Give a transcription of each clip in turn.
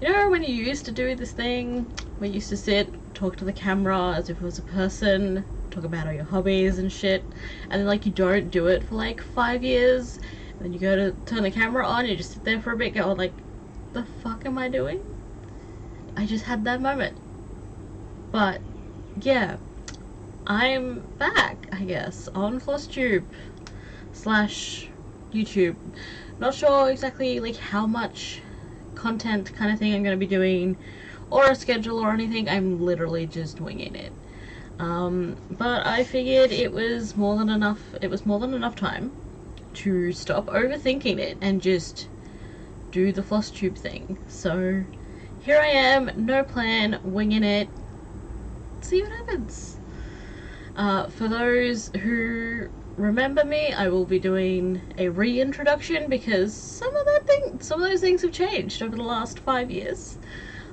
You know when you used to do this thing where you used to sit, talk to the camera as if it was a person, talk about all your hobbies and shit, and then like you don't do it for like 5 years, and then you go to turn the camera on, you just sit there for a bit going like, the fuck am I doing? I just had that moment. But yeah, I'm back, I guess, on Flosstube / YouTube. Not sure exactly like how much content kind of thing I'm going to be doing, or a schedule or anything. I'm literally just winging it. But I figured it was more than enough. It was more than enough time to stop overthinking it and just do the Flosstube thing. So here I am, no plan, winging it. See what happens. For those who remember me, I will be doing a reintroduction because some of those things have changed over the last 5 years.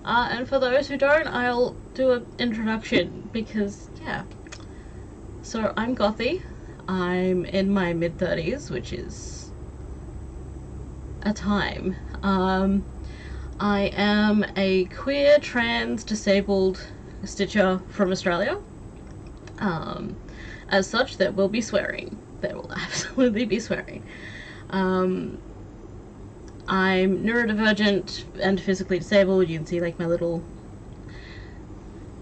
And for those who don't, I'll do an introduction because, yeah. So I'm gothy. I'm in my mid-30s, which is a time. I am a queer, trans, disabled stitcher from Australia. As such, there will be swearing. There will absolutely be swearing. I'm neurodivergent and physically disabled. You can see like my little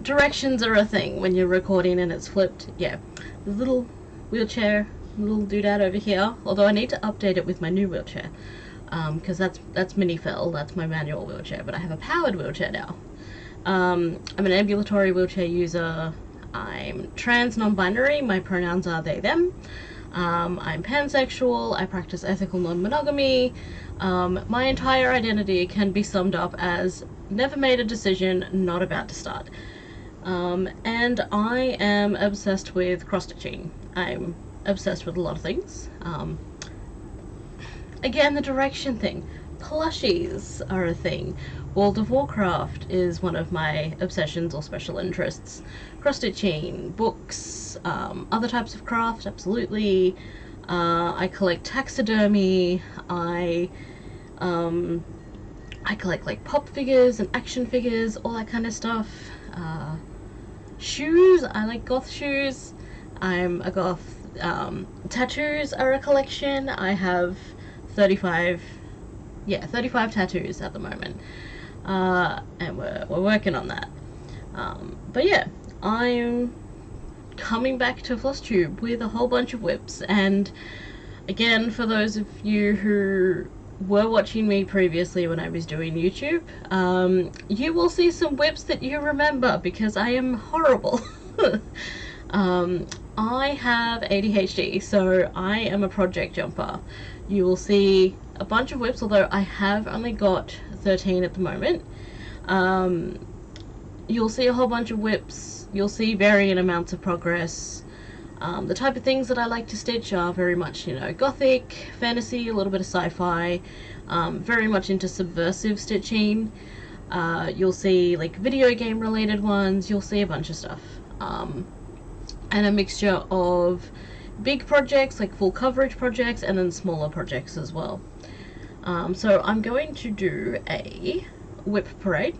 directions are a thing when you're recording and it's flipped. Yeah, the little wheelchair, little doodad over here. Although I need to update it with my new wheelchair, because that's mini fell. That's my manual wheelchair, but I have a powered wheelchair now. I'm an ambulatory wheelchair user. I'm trans, non-binary, my pronouns are they, them. I'm pansexual, I practice ethical non-monogamy. My entire identity can be summed up as never made a decision, not about to start. And I am obsessed with cross-stitching. I'm obsessed with a lot of things. Again, the direction thing. Plushies are a thing. World of Warcraft is one of my obsessions or special interests. Cross-stitching, books, other types of craft, absolutely. I collect taxidermy. I collect like pop figures and action figures, all that kind of stuff. Shoes, I like goth shoes. I'm a goth. Tattoos are a collection. I have 35 tattoos at the moment. And we're working on that. But yeah, I'm coming back to Flosstube with a whole bunch of WIPs, and again, for those of you who were watching me previously when I was doing YouTube, you will see some WIPs that you remember because I am horrible. I have ADHD, so I am a project jumper. You will see a bunch of WIPs, although I have only got 13 at the moment. You'll see a whole bunch of WIPs. You'll see varying amounts of progress. The type of things that I like to stitch are very much, you know, gothic, fantasy, a little bit of sci-fi, very much into subversive stitching. You'll see like video game related ones. You'll see a bunch of stuff. And a mixture of big projects, like full coverage projects, and then smaller projects as well. So I'm going to do a WIP Parade,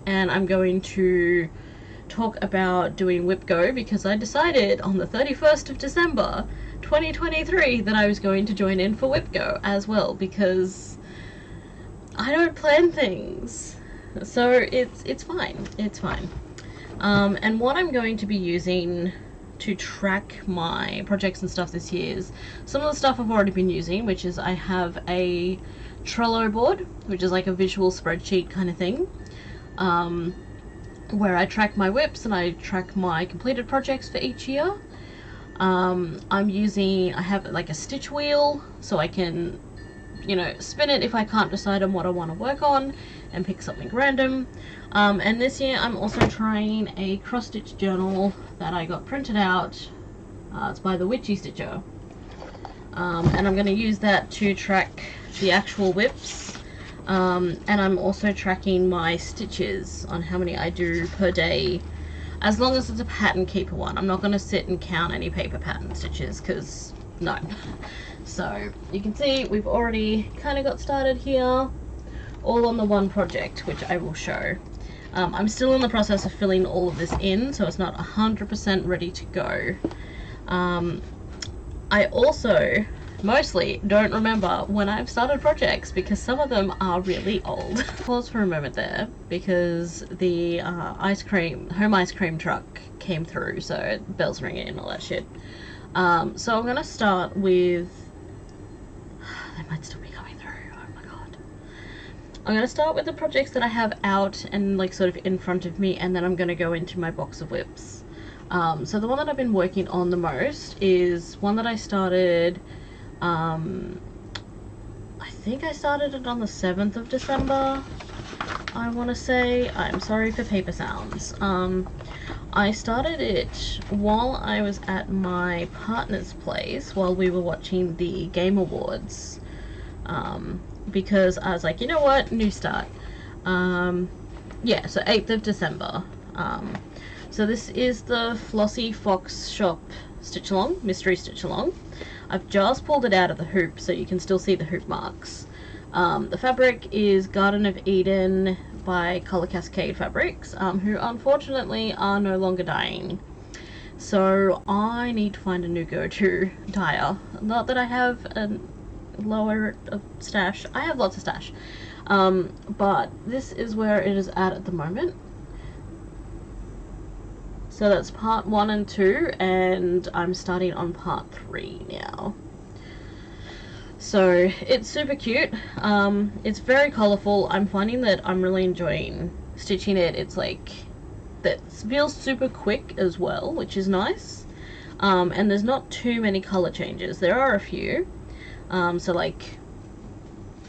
and I'm going to talk about doing WIPGO because I decided on the 31st of December 2023 that I was going to join in for WIPGO as well, because I don't plan things, so it's fine. And what I'm going to be using to track my projects and stuff this year is some of the stuff I've already been using, which is I have a Trello board, which is like a visual spreadsheet kind of thing, where I track my WIPs and I track my completed projects for each year. I have like a stitch wheel, so I can, you know, spin it if I can't decide on what I want to work on and pick something random. And this year I'm also trying a cross-stitch journal that I got printed out. It's by the Witchy Stitcher. And I'm going to use that to track the actual WIPs. And I'm also tracking my stitches on how many I do per day, as long as it's a pattern keeper one. I'm not going to sit and count any paper pattern stitches, because no. So you can see we've already kind of got started here all on the one project, which I will show. I'm still in the process of filling all of this in, so it's not 100% ready to go. I also mostly don't remember when I've started projects because some of them are really old. Pause for a moment there because the home ice cream truck came through, so bells ringing and all that shit. So I'm gonna start with, they might still be coming through, oh my god. I'm gonna start with the projects that I have out and like sort of in front of me, and then I'm gonna go into my box of WIPs. So the one that I've been working on the most is one that I started, I think I started it on the 7th of December, I want to say. I'm sorry for paper sounds. I started it while I was at my partner's place while we were watching the Game Awards, because I was like, you know what, new start. Yeah, so 8th of December. So this is the Flossy Fox Shop Stitch Along, Mystery Stitch Along. I've just pulled it out of the hoop so you can still see the hoop marks. The fabric is Garden of Eden by Color Cascade Fabrics, who unfortunately are no longer dyeing. So I need to find a new go-to dyer. Not that I have a lower stash. I have lots of stash. But this is where it is at the moment. So that's part 1 and 2, and I'm starting on part 3 now. So it's super cute. It's very colourful. I'm finding that I'm really enjoying stitching it. It's like, that feels super quick as well, which is nice. And there's not too many colour changes. There are a few. So like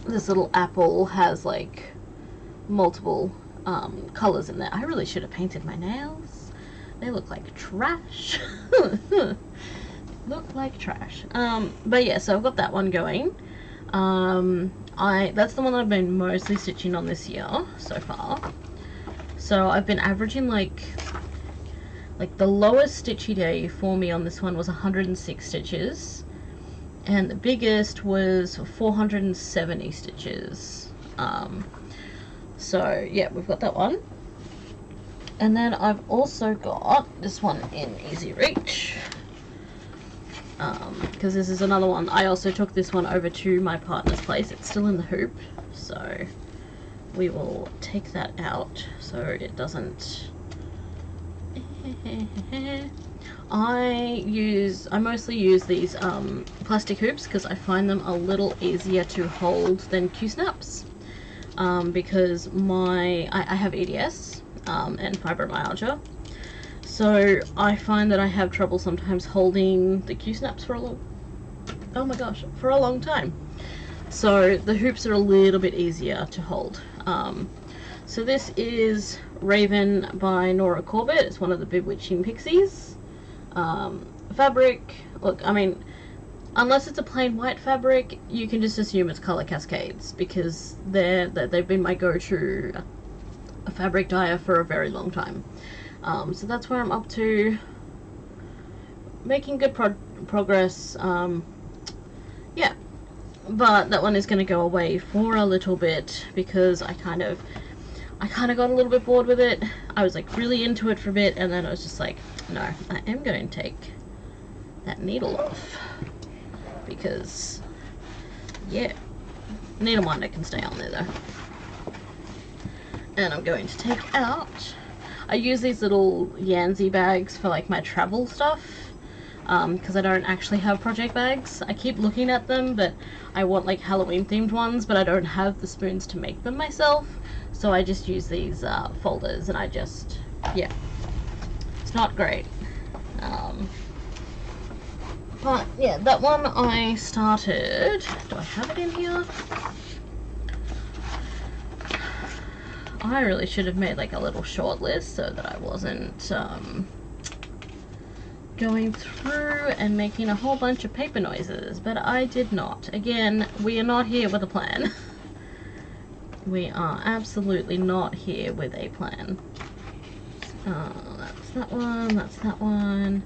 this little apple has like multiple colours in there. I really should have painted my nails. They look like trash. Look like trash. But yeah, so I've got that one going. That's the one that I've been mostly stitching on this year so far. So I've been averaging like the lowest stitchy day for me on this one was 106 stitches, and the biggest was 470 stitches. So yeah, we've got that one. And then I've also got this one in Easy Reach, because this is another one. I also took this one over to my partner's place. It's still in the hoop, so we will take that out so it doesn't. I mostly use these plastic hoops because I find them a little easier to hold than Q-snaps, because I have EDS. And fibromyalgia, so I find that I have trouble sometimes holding the Q-snaps for a long time. So the hoops are a little bit easier to hold. So this is Raven by Nora Corbett. It's one of the Bewitching Pixies. Fabric, look, I mean, unless it's a plain white fabric, you can just assume it's Color Cascades because they've been my go-to a fabric dyer for a very long time. So that's where I'm up to, making good progress. Yeah, but that one is going to go away for a little bit because I kind of got a little bit bored with it. I was like really into it for a bit, and then I was just like, no, I am going to take that needle off because, yeah, needle minder can stay on there though. And I'm going to take out, I use these little Yanzi bags for like my travel stuff, because I don't actually have project bags. I keep looking at them, but I want like Halloween themed ones, but I don't have the spoons to make them myself, so I just use these folders, and yeah, it's not great. But yeah, that one I started, do I have it in here? I really should have made like a little short list so that I wasn't going through and making a whole bunch of paper noises, but I did not. Again, we are not here with a plan. We are absolutely not here with a plan. That's that one, that's that one.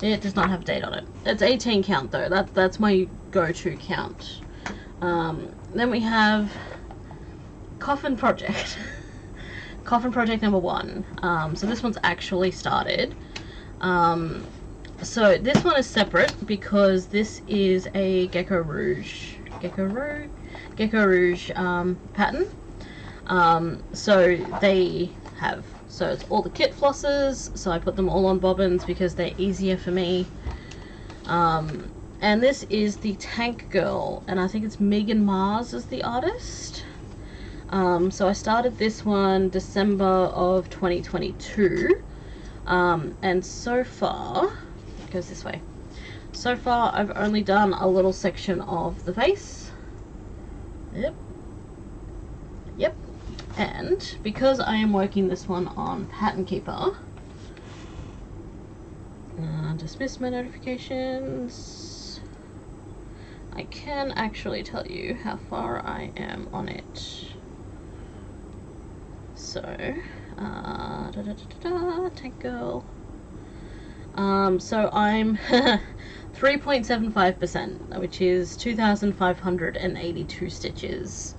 It does not have a date on it. It's 18 count though. That's my go-to count. Then we have Coffin Project. Coffin Project number 1. So this one's actually started. So this one is separate because this is a Gecko Rouge pattern. So they have, so it's all the kit flosses, so I put them all on bobbins because they're easier for me. And this is the Tank Girl, and I think it's Megan Mars is the artist. So I started this one December of 2022, and so far, it goes this way. So far I've only done a little section of the face. Yep. And because I am working this one on Pattern Keeper, dismiss my notifications, I can actually tell you how far I am on it. So, Tank Girl. So I'm 3.75%, which is 2,582 stitches.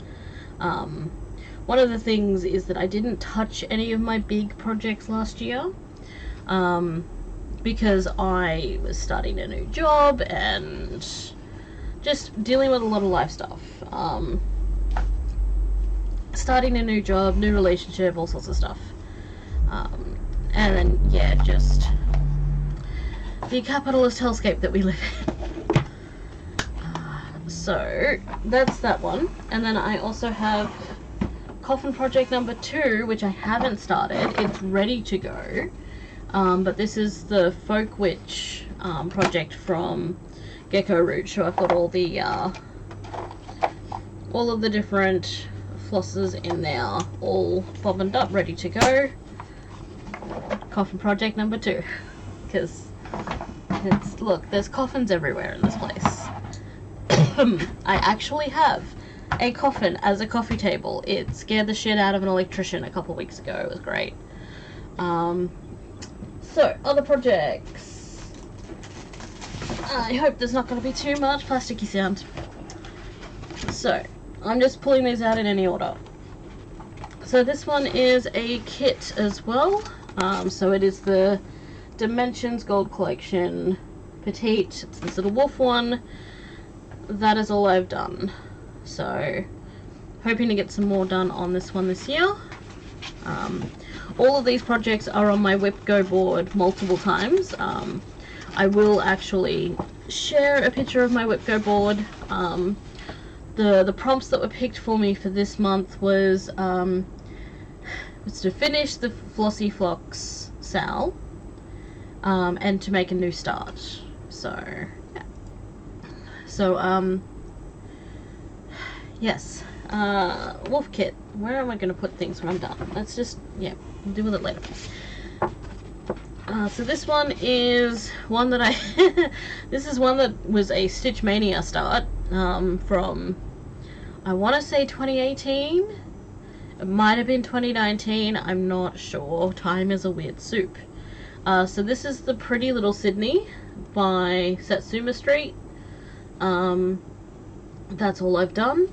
One of the things is that I didn't touch any of my big projects last year, because I was starting a new job and just dealing with a lot of life stuff. Starting a new job, new relationship, all sorts of stuff. And then, yeah, just the capitalist hellscape that we live in. So, that's that one. And then I also have Coffin Project number 2, which I haven't started. It's ready to go. But this is the Folk Witch project from Gecko Rouge. So I've got all of the different flosses in there, all bobbined up, ready to go. Coffin Project number 2, because it's, look, there's coffins everywhere in this place. I actually have a coffin as a coffee table. It scared the shit out of an electrician a couple weeks ago. It was great. So, other projects. I hope there's not going to be too much plasticky sound. So, I'm just pulling these out in any order. So this one is a kit as well. So it is the Dimensions Gold Collection Petite. It's this little wolf one. That is all I've done. So, hoping to get some more done on this one this year. All of these projects are on my WIPGO board multiple times. I will actually share a picture of my WIPGO board. The prompts that were picked for me for this month was to finish the Flossy Flocks Sal, and to make a new start. So, yeah. So, yes. Wolf kit. Where am I going to put things when I'm done? Let's just, yeah, we'll deal with it later. So this one is one that this is one that was a Stitch Mania start, from, I want to say 2018. It might have been 2019, I'm not sure. Time is a weird soup. So this is the Pretty Little Sydney by Satsuma Street. That's all I've done.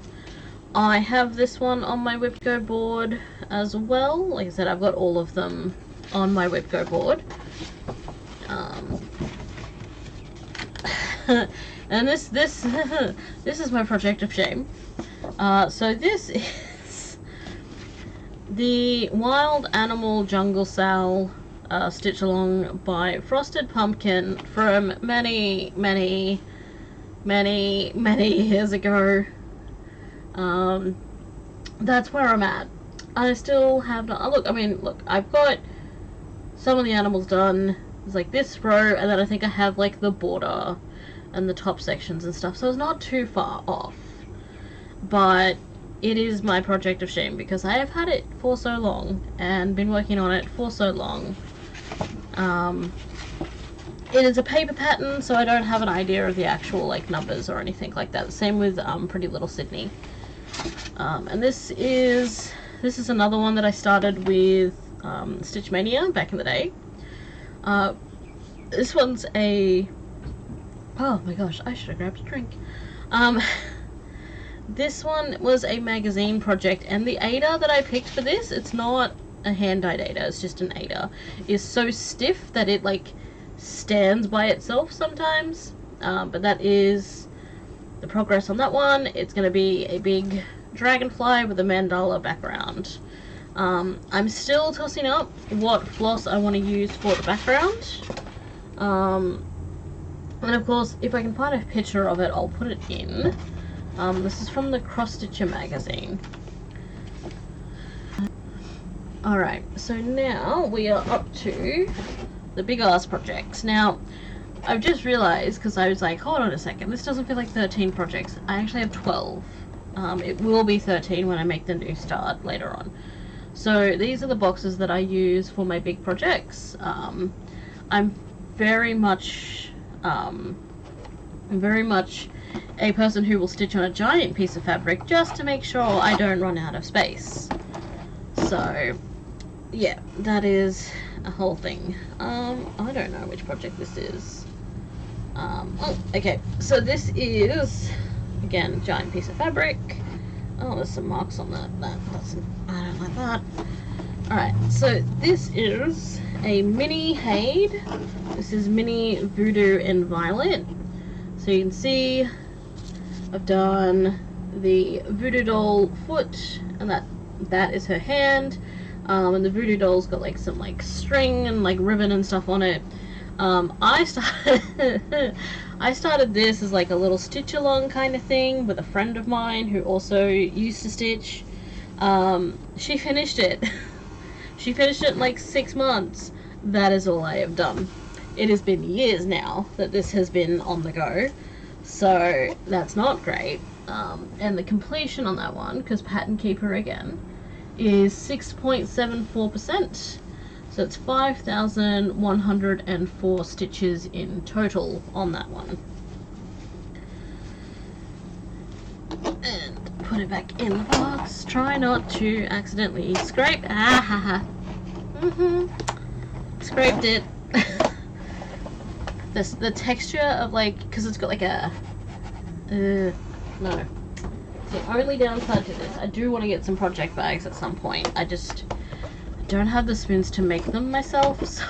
I have this one on my WIPGO board as well. Like I said, I've got all of them on my WIPGO board. And this is my project of shame. So this is the Wild Animal Jungle Sal stitch along by Frosted Pumpkin from many years ago. That's where I'm at. I still have not, look, I've got some of the animals done. It's like this row, and then I think I have like the border and the top sections and stuff, so it's not too far off. But it is my project of shame because I have had it for so long and been working on it for so long. It is a paper pattern, so I don't have an idea of the actual like numbers or anything like that. Same with Pretty Little Sydney. And this is another one that I started with Stitch Mania back in the day. This one's a, oh my gosh, I should have grabbed a drink. This one was a magazine project, and the Ada that I picked for this, it's not a hand-dyed Ada, it's just an Ada, is so stiff that it like stands by itself sometimes. But that is the progress on that one. It's going to be a big dragonfly with a mandala background. I'm still tossing up what floss I want to use for the background. And of course, if I can find a picture of it, I'll put it in. This is from the Cross Stitcher magazine. Alright, so now we are up to the big ass projects. Now, I've just realized, because I was like, hold on a second, this doesn't feel like 13 projects. I actually have 12. It will be 13 when I make the new start later on. So these are the boxes that I use for my big projects. I'm very much a person who will stitch on a giant piece of fabric just to make sure I don't run out of space. So yeah, that is a whole thing. I don't know which project this is. Oh, okay, so this is, again, giant piece of fabric. Oh, there's some marks on that. I don't like that. Alright, so this is a mini Hade. This is mini Voodoo and Violet. So you can see I've done the Voodoo doll foot, and that is her hand. And the Voodoo doll's got like some like string and like ribbon and stuff on it. I started this as like a little stitch along kind of thing with a friend of mine who also used to stitch. She finished it. She finished it in like 6 months. That is all I have done. It has been years now that this has been on the go, so that's not great. And the completion on that one, because Pattern Keeper again, is 6.74%. So it's 5,104 stitches in total on that one. And put it back in the box. Try not to accidentally scrape. Scraped it. The texture of like, because it's got like a no. The only downside to this, I do want to get some project bags at some point. I don't have the spoons to make them myself, so.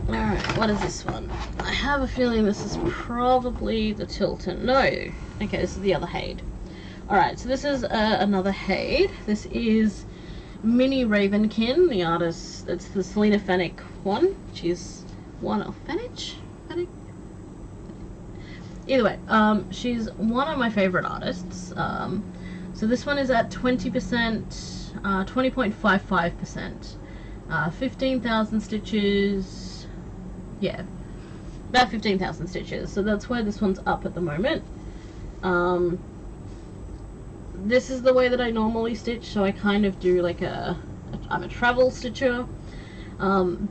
Alright, what is this one? I have a feeling this is probably the Tilton. No. Okay, this is the other Hade. Alright, so this is another Hade. This is Mini Ravenkin, the artist. It's the Selena Fennick one. She's one of Fennick? Either way, she's one of my favorite artists. So this one is at 20%, 20.55%, 15,000 stitches. Yeah, about 15,000 stitches. So that's where this one's up at the moment. This is the way that I normally stitch, so I kind of do like I'm a travel stitcher.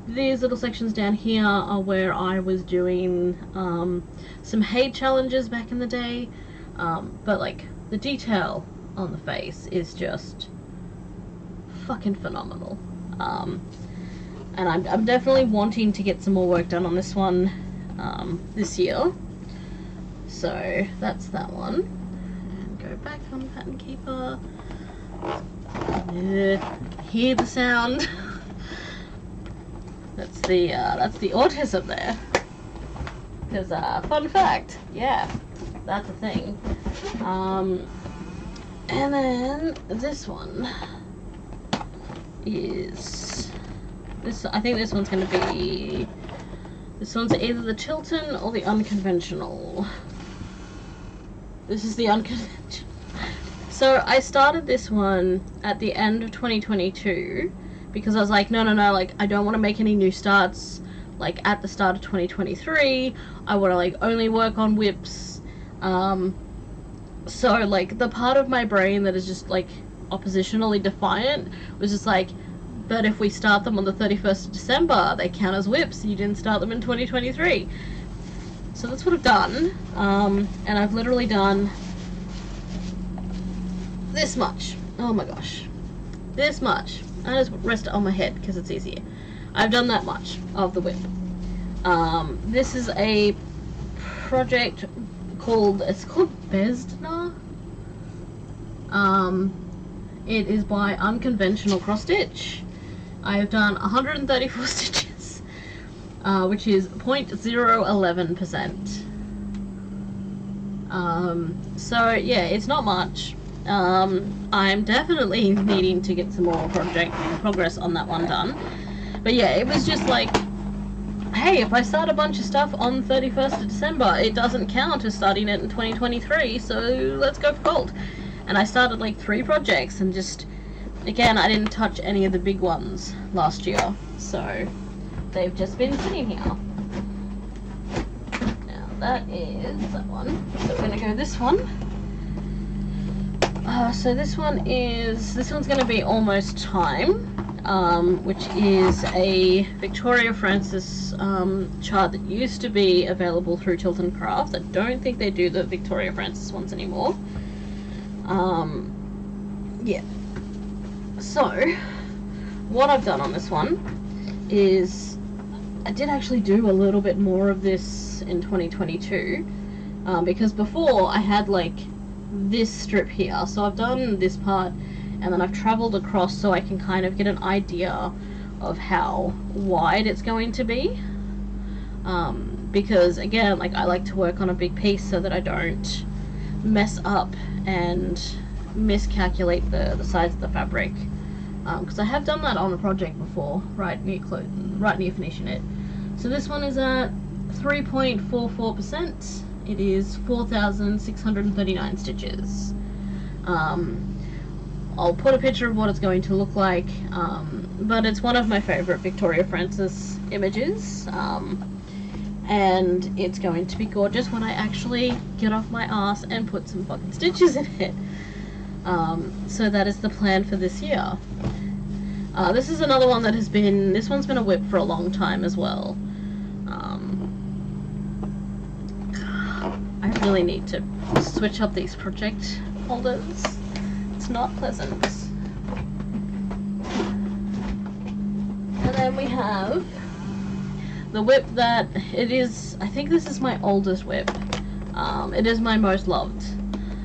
These little sections down here are where I was doing some Hade challenges back in the day, but like the detail on the face is just fucking phenomenal. And I'm definitely wanting to get some more work done on this one this year. So that's that one. And go back on Pattern Keeper. Hear the sound. That's the autism there. Because fun fact, yeah, that's a thing. And then this one is this. I think this one's going to be. This one's either the Tilton or the Unconventional. This is the Unconventional. So I started this one at the end of 2022 because I was like, no, like I don't want to make any new starts like at the start of 2023. I want to like only work on WIPs. So like the part of my brain that is just like oppositionally defiant was just like, but if we start them on the 31st of December, they count as WIPs. You didn't start them in 2023. So that's what I've done. And I've literally done this much. Oh my gosh. This much. I just rest it on my head because it's easier. I've done that much of the WIP. This is a project called Bezdna. It is by Unconventional Cross Stitch. I have done 134 stitches, which is 0.011%. So yeah, it's not much. I'm definitely needing to get some more progress on that one done. But yeah, it was just like, hey, if I start a bunch of stuff on 31st of December, it doesn't count as starting it in 2023, so let's go for gold. And I started like 3 projects, and just, again, I didn't touch any of the big ones last year, so they've just been sitting here. Now that is that one, so we're gonna go this one. So this one's gonna be Almost Time, which is a Victoria Francis chart that used to be available through Tilton Crafts. I don't think they do the Victoria Francis ones anymore. Yeah. So, what I've done on this one is, I did actually do a little bit more of this in 2022, because before I had like this strip here, so I've done this part and then I've traveled across so I can kind of get an idea of how wide it's going to be, because again, like, I like to work on a big piece so that I don't mess up and miscalculate the size of the fabric, because I have done that on a project before, right near finishing it. So this one is at 3.44%. It is 4,639 stitches. I'll put a picture of what it's going to look like, but it's one of my favorite Victoria Francis images, and it's going to be gorgeous when I actually get off my ass and put some fucking stitches in it. So that is the plan for this year. This is another one that this one's been a WIP for a long time as well. I really need to switch up these project folders. It's not pleasant. And then we have the WIP that it is, I think this is my oldest WIP. It is my most loved.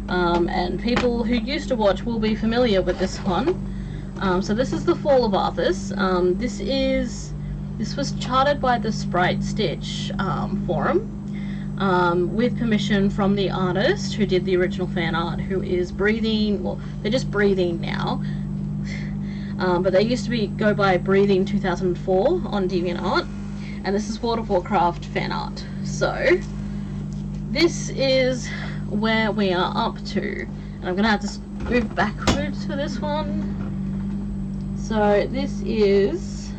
And people who used to watch will be familiar with this one. So this is the Fall of Arthas. This was charted by the Sprite Stitch forum, with permission from the artist who did the original fan art, who is breathing. Well, they're just breathing now, but they used to go by Breathing 2004 on DeviantArt, and this is World of Warcraft fan art. So this is where we are up to, and I'm gonna have to move backwards for this one. So this is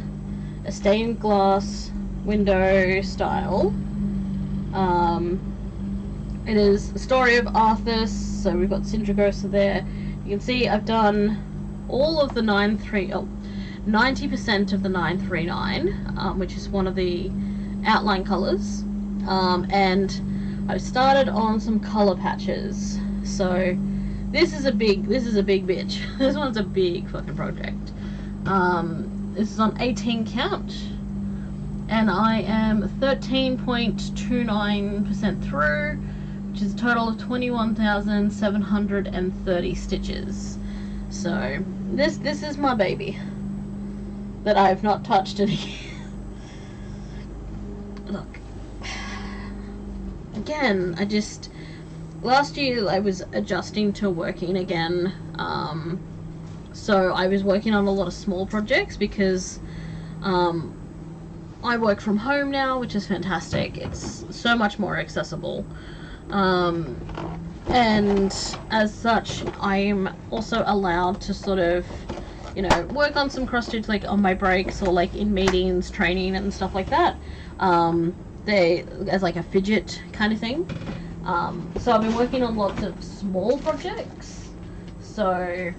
a stained glass window style. It is the story of Arthas, so we've got Sindragosa there. You can see I've done all of the 90% of the 939, which is one of the outline colours, and I've started on some colour patches. So this is a big bitch. This one's a big fucking project. This is on 18 count, and I am 13.29% through, which is a total of 21,730 stitches. So this is my baby that I have not touched any. Look, again, last year I was adjusting to working again, so I was working on a lot of small projects because I work from home now, which is fantastic. It's so much more accessible, and as such I'm also allowed to sort of, work on some cross stitch like on my breaks or like in meetings, training and stuff like that, as like a fidget kind of thing. So I've been working on lots of small projects, so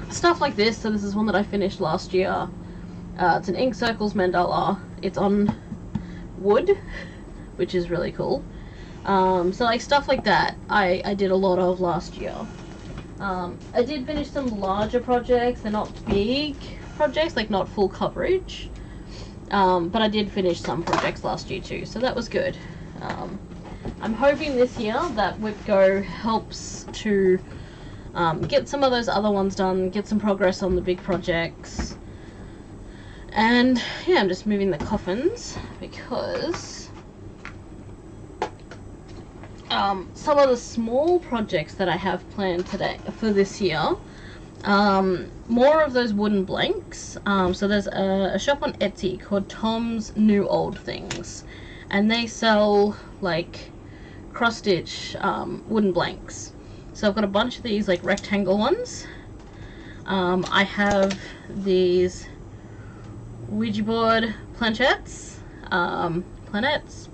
stuff like this. So this is one that I finished last year. It's an Ink Circles mandala. It's on wood, which is really cool. So like stuff like that I did a lot of last year. I did finish some larger projects. They're not big projects, like not full coverage, but I did finish some projects last year too, so that was good. I'm hoping this year that WIPGO helps to get some of those other ones done, get some progress on the big projects. And yeah, I'm just moving the coffins because some of the small projects that I have planned today for this year, more of those wooden blanks. So there's a shop on Etsy called Tom's New Old Things, and they sell like cross-stitch wooden blanks. So I've got a bunch of these like rectangle ones. I have these Ouija board planchettes, planchettes,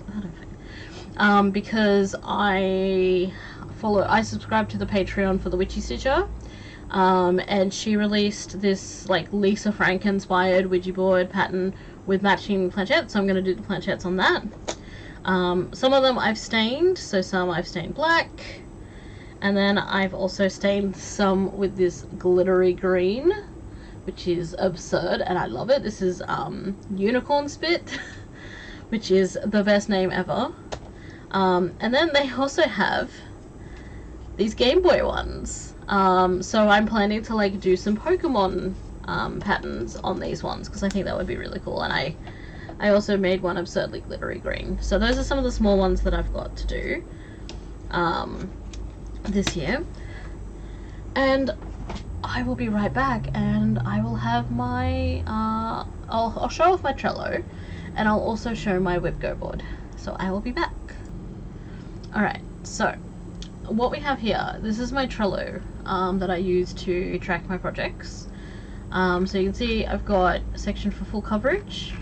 I don't know, because I subscribe to the Patreon for the Witchy Stitcher, and she released this like Lisa Frank inspired Ouija board pattern with matching planchettes, so I'm going to do the planchettes on that. Some of them I've stained, so some I've stained black, and then I've also stained some with this glittery green, which is absurd, and I love it. This is Unicorn Spit, which is the best name ever. And then they also have these Game Boy ones. So I'm planning to like do some Pokemon patterns on these ones, because I think that would be really cool. And I also made one absurdly glittery green. So those are some of the small ones that I've got to do this year. And I will be right back, and I will have my I'll show off my Trello, and I'll also show my WIPGO board. So I will be back. Alright, so what we have here, this is my Trello that I use to track my projects. So you can see I've got a section for full coverage,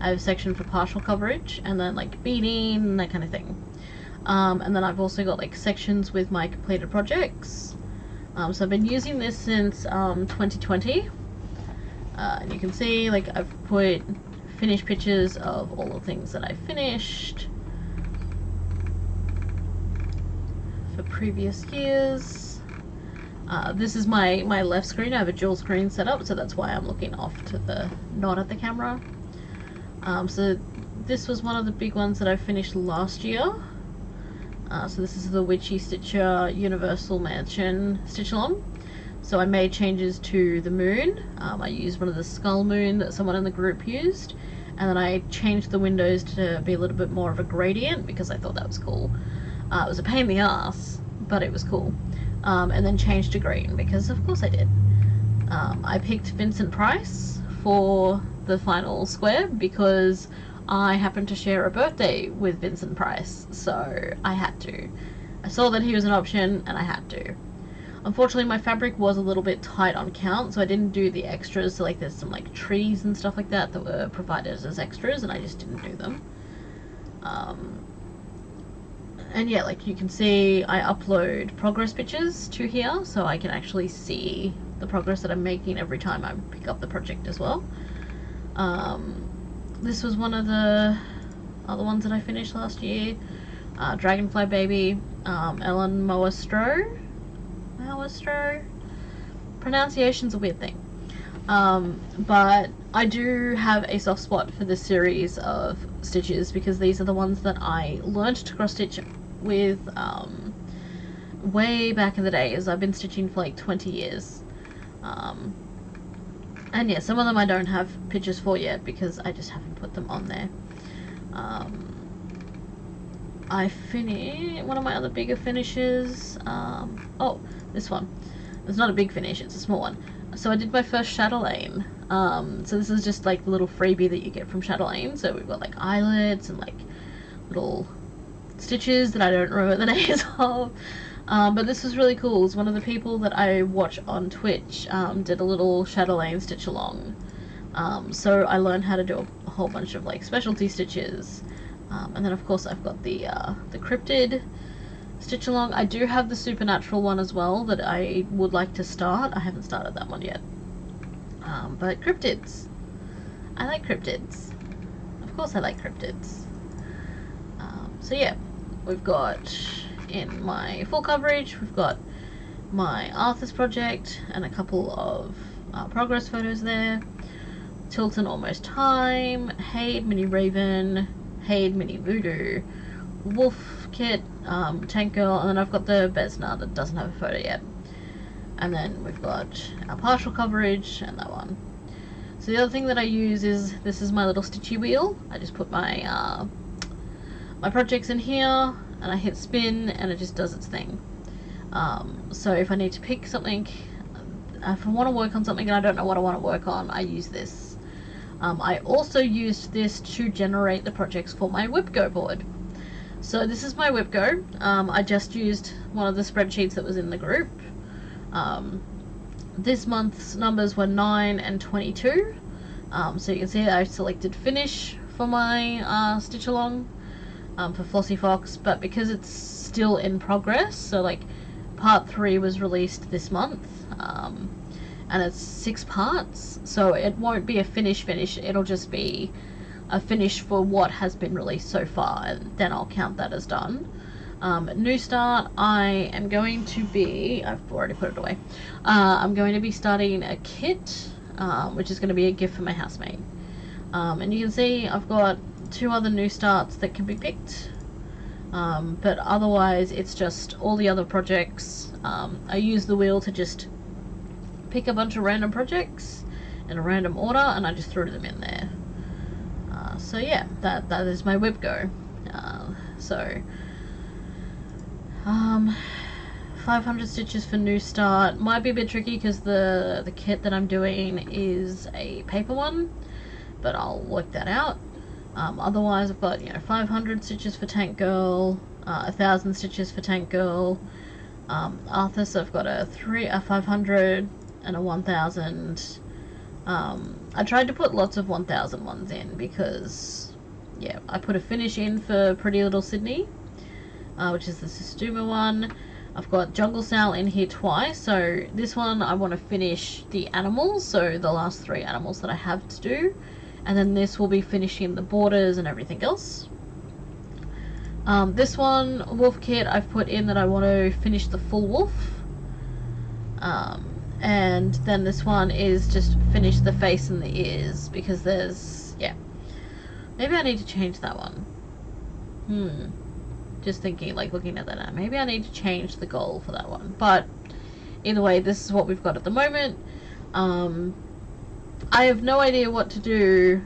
I have a section for partial coverage, and then like beading and that kind of thing. And then I've also got like sections with my completed projects. So I've been using this since 2020, and you can see like I've put finished pictures of all the things that I finished for previous years. This is my left screen. I have a dual screen set up, so that's why I'm looking off to the not at the camera. So this was one of the big ones that I finished last year. So this is the Witchy Stitcher Universal Mansion Stitch Along. So I made changes to the moon. I used one of the skull moon that someone in the group used, and then I changed the windows to be a little bit more of a gradient because I thought that was cool. It was a pain in the ass, but it was cool. And then changed to green because of course I did. I picked Vincent Price for the final square because I happened to share a birthday with Vincent Price, so I had to. I saw that he was an option and I had to. Unfortunately, my fabric was a little bit tight on count, so I didn't do the extras. So like there's some like trees and stuff like that that were provided as extras, and I just didn't do them. And yeah, like you can see, I upload progress pictures to here, so I can actually see the progress that I'm making every time I pick up the project as well. This was one of the other ones that I finished last year. Dragonfly Baby, Ellen Moestro. Pronunciation's a weird thing. But I do have a soft spot for this series of stitches because these are the ones that I learned to cross stitch with way back in the days. I've been stitching for like 20 years. And yeah, some of them I don't have pictures for yet because I just haven't put them on there. I finished one of my other bigger finishes. Oh, this one. It's not a big finish, it's a small one. So I did my first chatelaine. So this is just like the little freebie that you get from chatelaine. So we've got like eyelets and like little stitches that I don't remember the names of. But this was really cool. It's one of the people that I watch on Twitch did a little chatelaine stitch along. So I learned how to do a whole bunch of like specialty stitches. And then of course I've got the cryptid stitch along. I do have the supernatural one as well that I would like to start. I haven't started that one yet. But cryptids. I like cryptids. Of course I like cryptids. So yeah, we've got in my full coverage, we've got my Arthur's project and a couple of progress photos there. Tilton Almost Time, Haid Mini Raven, Haid Mini Voodoo, Wolf kit, Tank Girl, and then I've got the Besna that doesn't have a photo yet. And then we've got our partial coverage and that one. So the other thing that I use is, this is my little stitchy wheel. I just put my my projects in here and I hit spin and it just does its thing. So if I need to pick something, if I want to work on something and I don't know what I want to work on, I use this. I also used this to generate the projects for my WIPGO board. So this is my WIPGO. I just used one of the spreadsheets that was in the group. This month's numbers were 9 and 22. So you can see I've selected finish for my stitch along for Flossie Fox, but because it's still in progress, so like part 3 was released this month, and it's 6 parts, so it won't be a finish, it'll just be a finish for what has been released so far, and then I'll count that as done. New start, I am going to be, I've already put it away, I'm going to be starting a kit, which is going to be a gift for my housemate. And you can see I've got 2 other new starts that can be picked, but otherwise it's just all the other projects. I use the wheel to just pick a bunch of random projects in a random order, and I just threw them in there. So yeah, that is my WIPGO. 500 stitches for new start might be a bit tricky because the kit that I'm doing is a paper one, but I'll work that out. Otherwise I've got 500 stitches for Tank Girl, 1000 stitches for Tank Girl. Arthas, I've got a 500 and a 1000. I tried to put lots of 1000 ones in because I put a finish in for Pretty Little Sydney, which is the Sistuma one. I've got Jungle Sal in here twice, so this one I want to finish the animals, so the last 3 animals that I have to do, and then this will be finishing the borders and everything else. This one, wolf kit, I've put in that I want to finish the full wolf, and then this one is just finish the face and the ears, because there's, maybe I need to change that one. Just thinking, like looking at that now, maybe I need to change the goal for that one, but either way, this is what we've got at the moment. I have no idea what to do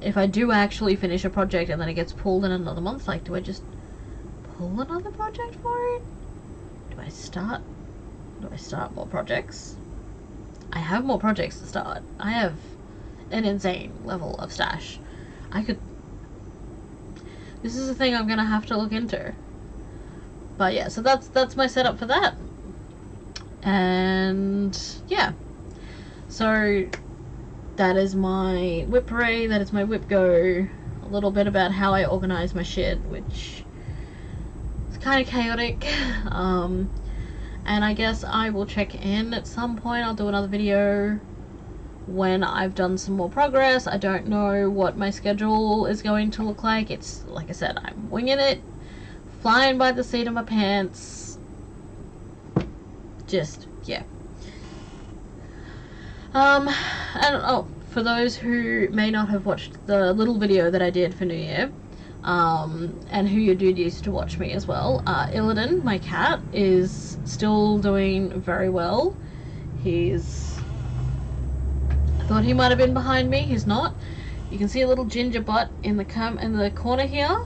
if I do actually finish a project and then it gets pulled in another month. Like, do I just pull another project for it? Do I start more projects? I have more projects to start. I have an insane level of stash. This is a thing I'm gonna have to look into. But yeah, so that's my setup for that. And yeah, so that is my WIP Parade, that is my WIPGO. A little bit about how I organize my shit, which is kind of chaotic. And I guess I will check in at some point. I'll do another video when I've done some more progress. I don't know what my schedule is going to look like. It's, like I said, I'm winging it, flying by the seat of my pants. Just, yeah. And oh, for those who may not have watched the little video that I did for New Year, and who you did used to watch me as well, Illidan, my cat, is still doing very well. I thought he might have been behind me. He's not. You can see a little ginger butt in the corner here.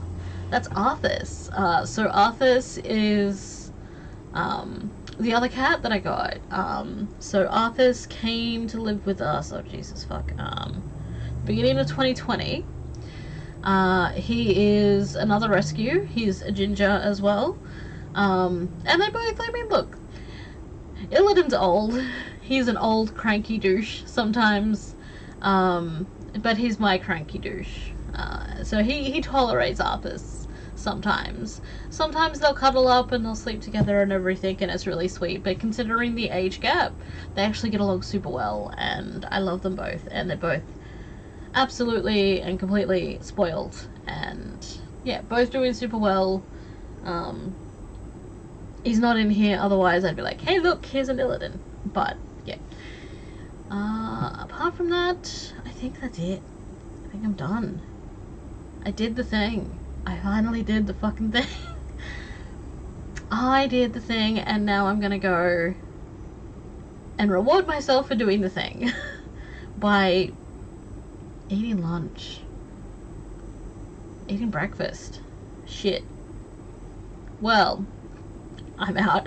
That's Arthas. So Arthas is the other cat that I got. So Arthas came to live with us. Oh Jesus fuck. Beginning of 2020. He is another rescue. He's a ginger as well. And they both, I mean, look, Illidan's old. He's an old cranky douche sometimes, but he's my cranky douche. So he tolerates Arthas sometimes. Sometimes they'll cuddle up and they'll sleep together and everything, and it's really sweet. But considering the age gap, they actually get along super well, and I love them both, and they're both absolutely and completely spoiled, and yeah, both doing super well. He's not in here, otherwise I'd be like, hey look, here's an Illidan. But yeah, apart from that, I think that's it. I think I'm done. I did the thing. I finally did the fucking thing. I did the thing, and now I'm gonna go and reward myself for doing the thing by eating lunch. Eating breakfast. Shit. Well, I'm out.